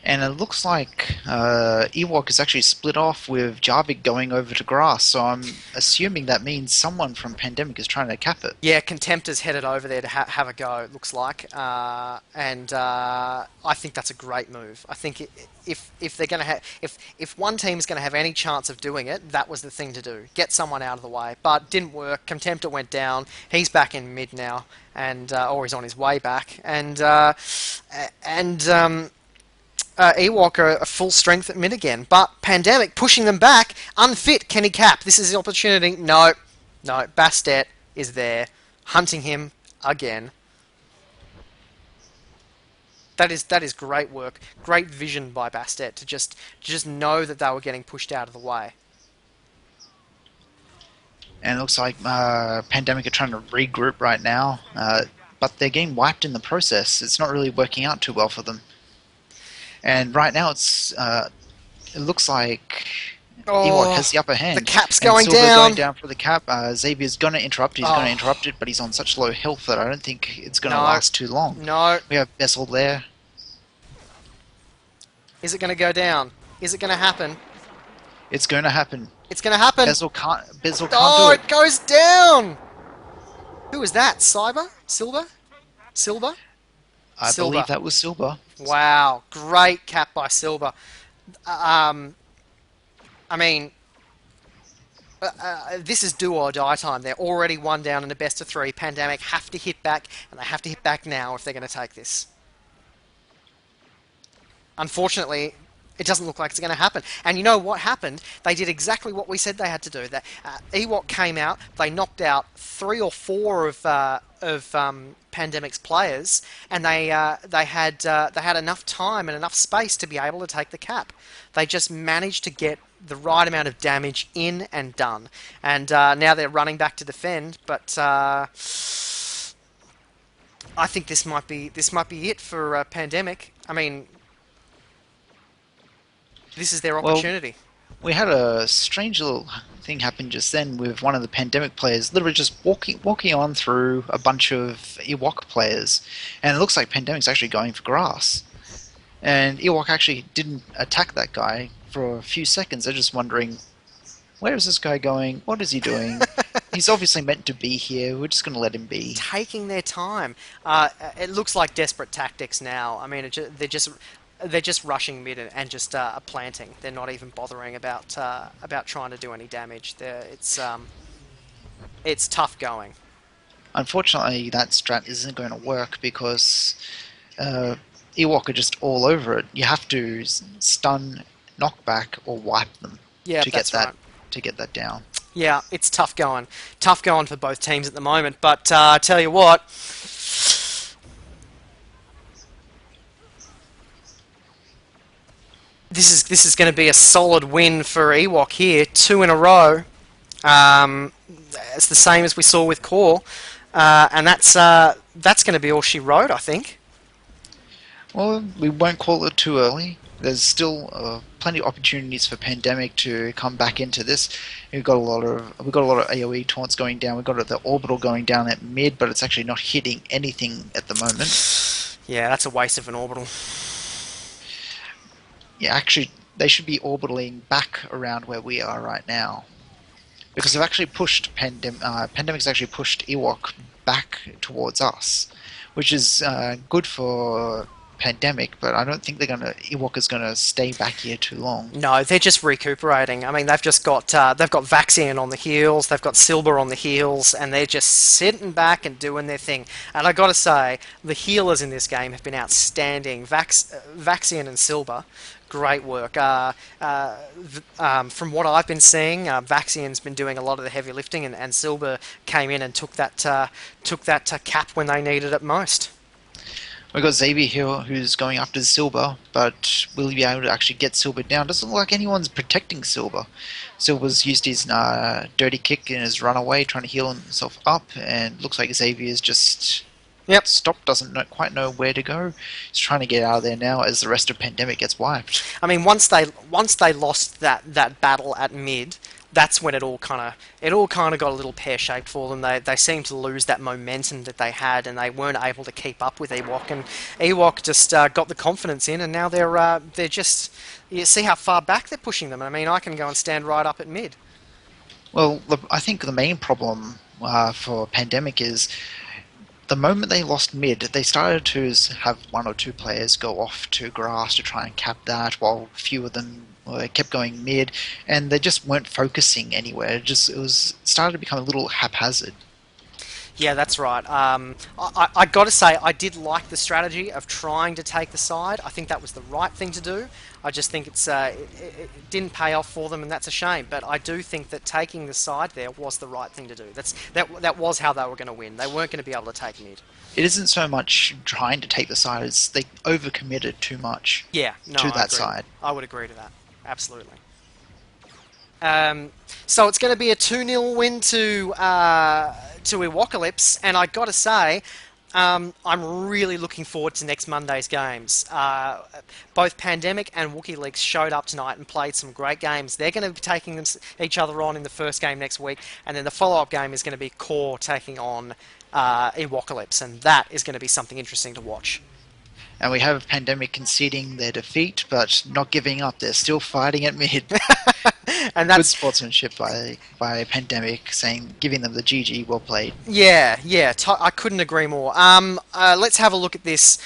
And it looks like Ewok is actually split off with Jarvik going over to grass, so I'm assuming that means someone from Pandemic is trying to cap it. Yeah, Contemptor's headed over there to have a go, it looks like. And I think that's a great move. I think if they're going to if one team's going to have any chance of doing it, that was the thing to do. Get someone out of the way. But didn't work. Contemptor went down. He's back in mid now, and or he's on his way back. And Ewok are full strength at mid again, but Pandemic pushing them back. Unfit, can he cap? This is the opportunity. No, Bastet is there, hunting him again. That is great work, great vision by Bastet to just know that they were getting pushed out of the way. And it looks like Pandemic are trying to regroup right now, but they're getting wiped in the process. It's not really working out too well for them. And right now, it looks like Ewok has Oh, the upper the hand, cap's and going Silver going down. down for the cap. Xavier's going to interrupt. He's going to Oh interrupt it, but he's on such low health that I don't think it's going to no, last too long. no. We have Bessel there. Is it going to go down? Is it going to happen? It's going to happen. It's going to happen. Bezel can't do Oh, it. it goes down. Who was that? Cyber? Silver? Silver? I believe Silver. that was Silver. Wow, great cap by Silver. Um, I mean, this is do or die time. They're already one down in a best of three. Pandemic have to hit back, and they have to hit back now if they're going to take this. Unfortunately, it doesn't look like it's going to happen. And you know what happened? They did exactly what we said they had to do. That Ewok came out. They knocked out three or four of Pandemic's players, and they had enough time and enough space to be able to take the cap. They just managed to get the right amount of damage in and done. And now they're running back to defend, but. I think this might be it for Pandemic. I mean, this is their Well, opportunity. we had a strange little thing happen just then with one of the Pandemic players literally just walking on through a bunch of Ewok players, and it looks like Pandemic's actually going for grass. And Ewok actually didn't attack that guy for a few seconds. They're just wondering, where is this guy going? What is he doing? He's obviously meant to be here. We're just going to let him be. Taking their time. It looks like desperate tactics now. I mean, they're just rushing mid and just planting. They're not even bothering about trying to do any damage. It's tough going. Unfortunately, that strat isn't going to work because uh, Ewok are just all over it. You have to stun, knock back, or wipe them Yeah, to get that's that right. to get that down. Yeah, it's tough going for both teams at the moment. But I tell you what, this is going to be a solid win for Ewok here, two in a row. Um, it's the same as we saw with Core, and that's going to be all she wrote, I think. Well, we won't call it too early. There's still plenty of opportunities for Pandemic to come back into this. We've got a lot of AOE taunts going down. We've got the orbital going down at mid, but it's actually not hitting anything at the moment. Yeah, that's a waste of an orbital. Yeah, actually, they should be orbitaling back around where we are right now because they've actually pushed Pandemic's actually pushed Ewok back towards us, which is good for Pandemic, but I don't think Ewok is gonna stay back here too long. No, they're just recuperating. I mean, they've got Vaxian on the heels, they've got Silber on the heels, and they're just sitting back and doing their thing. And I got to say, the healers in this game have been outstanding. Vaxian and Silber, great work. From what I've been seeing, Vaxian's been doing a lot of the heavy lifting, and Silber came in and took that cap when they needed it most. We've got Xavier here who's going after Silver, but will he be able to actually get Silver down? Doesn't look like anyone's protecting Silver. Silver's used his dirty kick and his runaway, trying to heal himself up, and looks like Xavier's just Yep. stopped, doesn't quite know where to go. He's trying to get out of there now as the rest of Pandemic gets wiped. I mean, once they lost that battle at mid, that's when it all kind of got a little pear shaped for them. They seemed to lose that momentum that they had, and they weren't able to keep up with Ewok. And Ewok just got the confidence in, and now they're just, you see how far back they're pushing them. I mean, I can go and stand right up at mid. Well, I think the main problem for Pandemic is the moment they lost mid, they started to have one or two players go off to grass to try and cap that, while a few of them kept going mid, and they just weren't focusing anywhere. It was started to become a little haphazard. Yeah, that's right. I got to say, I did like the strategy of trying to take the side. I think that was the right thing to do. I just think it didn't pay off for them, and that's a shame. But I do think that taking the side there was the right thing to do. That was how they were going to win. They weren't going to be able to take mid. It isn't so much trying to take the side; it's they overcommitted too much Yeah, no, to I that agree. side. I would agree to that. Absolutely. Um, so it's going to be a 2-0 win to Ewok'alypse, and I got to say, I'm really looking forward to next Monday's games. Both Pandemic and WookieLeaks showed up tonight and played some great games. They're going to be taking each other on in the first game next week, and then the follow-up game is going to be Core taking on Ewok'alypse, and that is going to be something interesting to watch. And we have Pandemic conceding their defeat, but not giving up. They're still fighting at mid. And Good that's sportsmanship by Pandemic, saying giving them the GG, well played. yeah, yeah. I couldn't agree more. Let's have a look at this.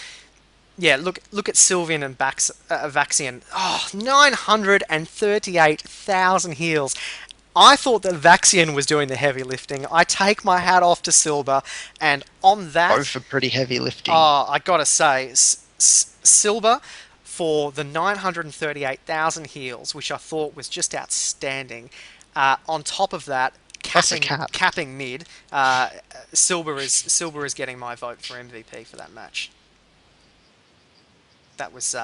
Yeah, look at Sylvian and Vaxian. Oh, 938,000 heals. I thought that Vaxian was doing the heavy lifting. I take my hat off to Silber, and on that, Both are pretty heavy lifting. oh, I gotta say, Silber for the 938,000 heals, which I thought was just outstanding. On top of that, Plus a cap. capping mid, Silber is getting my vote for MVP for that match. That was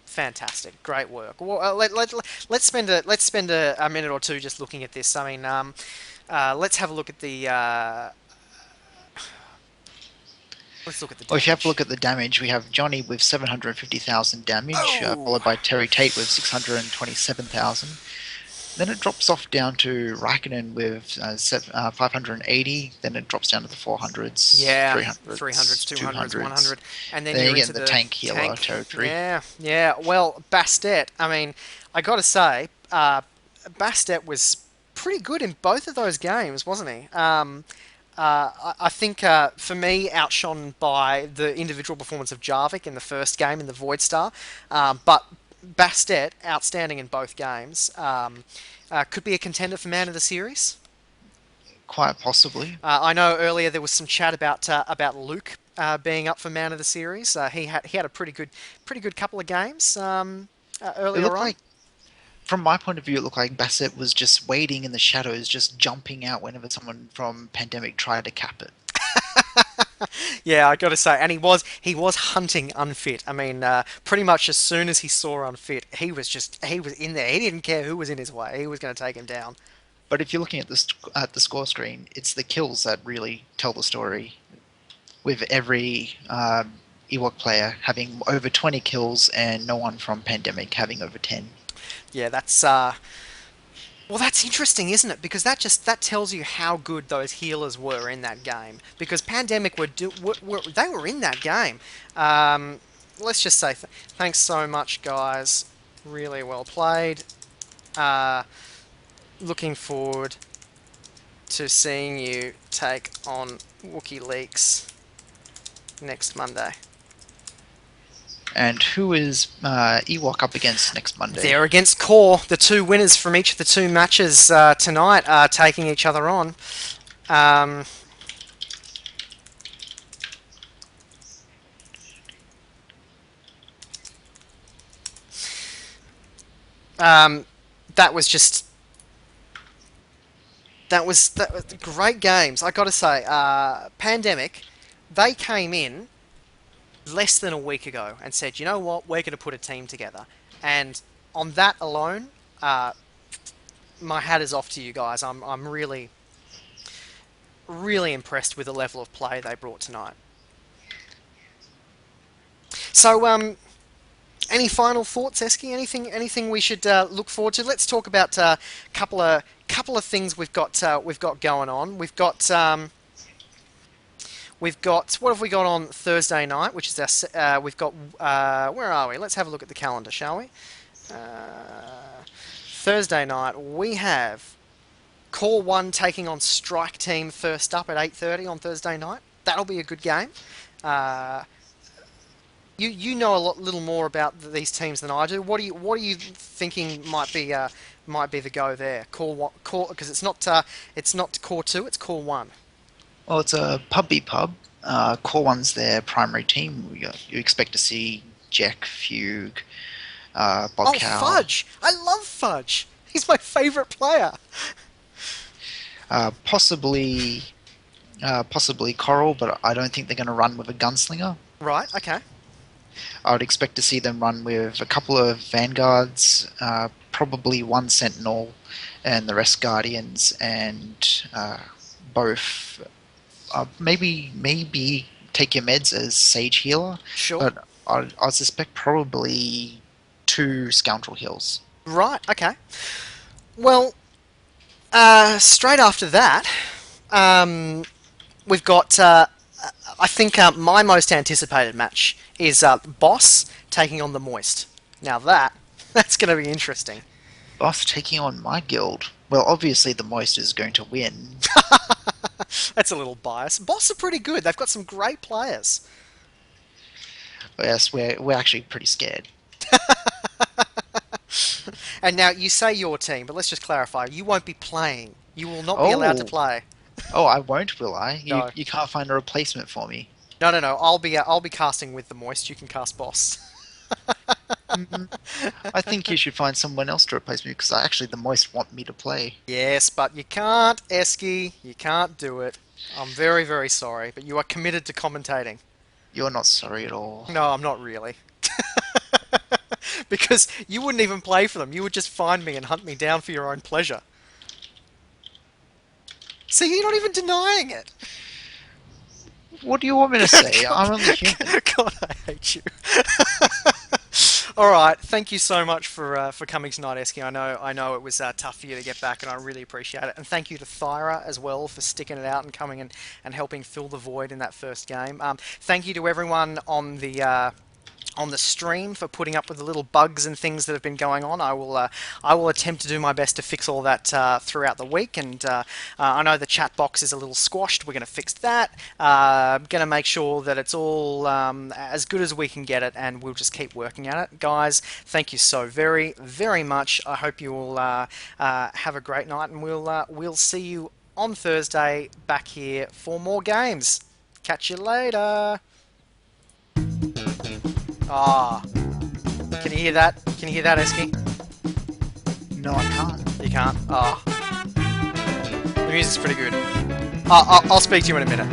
fantastic, great work. Well, let's spend a minute or two just looking at this. I mean, let's have a look at the let's look at the Well, if you have to damage. look at the damage, we have Johnny with 750,000 damage, Oh, followed by Terry Tate with 627,000. Then it drops off down to Raikkonen with 580. Then it drops down to the 400s, yeah, 300s, 300s, 200s, 200s. 100, and then Then you you're get into in the the tank healer tank. territory. Yeah, yeah. Well, Bastet. I mean, I got to say, Bastet was pretty good in both of those games, wasn't he? I think for me, outshone by the individual performance of Jarvik in the first game in the Void Star, but Bastet outstanding in both games. Could be a contender for Man of the Series. Quite possibly. I know earlier there was some chat about Luke being up for Man of the Series. He had a pretty good couple of games It earlier looked on. like, from my point of view, it looked like Bassett was just waiting in the shadows, just jumping out whenever someone from Pandemic tried to cap it. Yeah, I got to say, and he was hunting unfit. I mean, pretty much as soon as he saw unfit, he was in there. He didn't care who was in his way. He was going to take him down. But if you're looking at the score screen, it's the kills that really tell the story. With every Ewok player having over 20 kills and no one from Pandemic having over 10. Yeah, that's well, that's interesting, isn't it? Because that tells you how good those healers were in that game. Because Pandemic they were in that game. Let's just say thanks so much, guys. Really well played. Uh, Looking forward to seeing you take on WookieLeaks next Monday. And who is Ewok up against next Monday? They're against Core. The two winners from each of the two matches tonight are taking each other on. Um, um, that was just that was great games. I got to say, Pandemic, they came in less than a week ago and said, you know what, we're going to put a team together, and on that alone, my hat is off to you guys. I'm really impressed with the level of play they brought tonight. So, any final thoughts, Eski? Anything we should look forward to? Let's talk about a couple of things we've got going on. We've got what have we got on Thursday night, which is we've got where are we? Let's have a look at the calendar, shall we? Thursday night we have Core One taking on Strike Team first up at 8:30 on Thursday night. That'll be a good game. Uh, you know a little more about these teams than I do. What are you thinking might be the go there? Core because it's not Core Two, it's Core One. Well, it's a pub v pub. Core One's their primary team. You expect to see Jack, Fugue, Bob Oh, Cow, Fudge! I love Fudge. He's my favourite player. possibly possibly Coral, but I don't think they're going to run with a gunslinger. Right. Okay. I would expect to see them run with a couple of Vanguards, probably one Sentinel, and the rest Guardians, and both. Maybe take your meds as Sage healer, Sure. but I suspect probably two Scoundrel heals. Right. Okay. Well, straight after that, we've got. I think my most anticipated match is Boss taking on the Moist. Now that's going to be interesting. Boss taking on my guild. Well, obviously the Moist is going to win. That's a little biased. Boss are pretty good. They've got some great players. Yes, we're actually pretty scared. And now you say your team, but let's just clarify: you won't be playing. You will not be allowed to play. Oh, I won't, will I? No. You can't find a replacement for me. No, no, no. I'll be casting with the Moist. You can cast Boss. I think you should find someone else to replace me because actually the Moist want me to play. Yes, but you can't, Esky. You can't do it. I'm very, very sorry, but you are committed to commentating. You're not sorry at all. No, I'm not really. Because you wouldn't even play for them. You would just find me and hunt me down for your own pleasure. See, you're not even denying it. What do you want me to say? I'm only human. God, I hate you. All right, thank you so much for coming tonight, Esky. I know it was tough for you to get back, and I really appreciate it. And thank you to Thyra as well for sticking it out and coming and helping fill the void in that first game. Thank you to everyone on the stream for putting up with the little bugs and things that have been going on. I will attempt to do my best to fix all that throughout the week, and I know the chat box is a little squashed. We're going to fix that. Going to make sure that it's all as good as we can get it, and we'll just keep working at it. Guys, thank you so very, very much. I hope you all have a great night, and we'll see you on Thursday back here for more games. Catch you later. Ah, can you hear that? Can you hear that, Esky? No, I can't. You can't? Ah, the music's pretty good. I'll speak to you in a minute.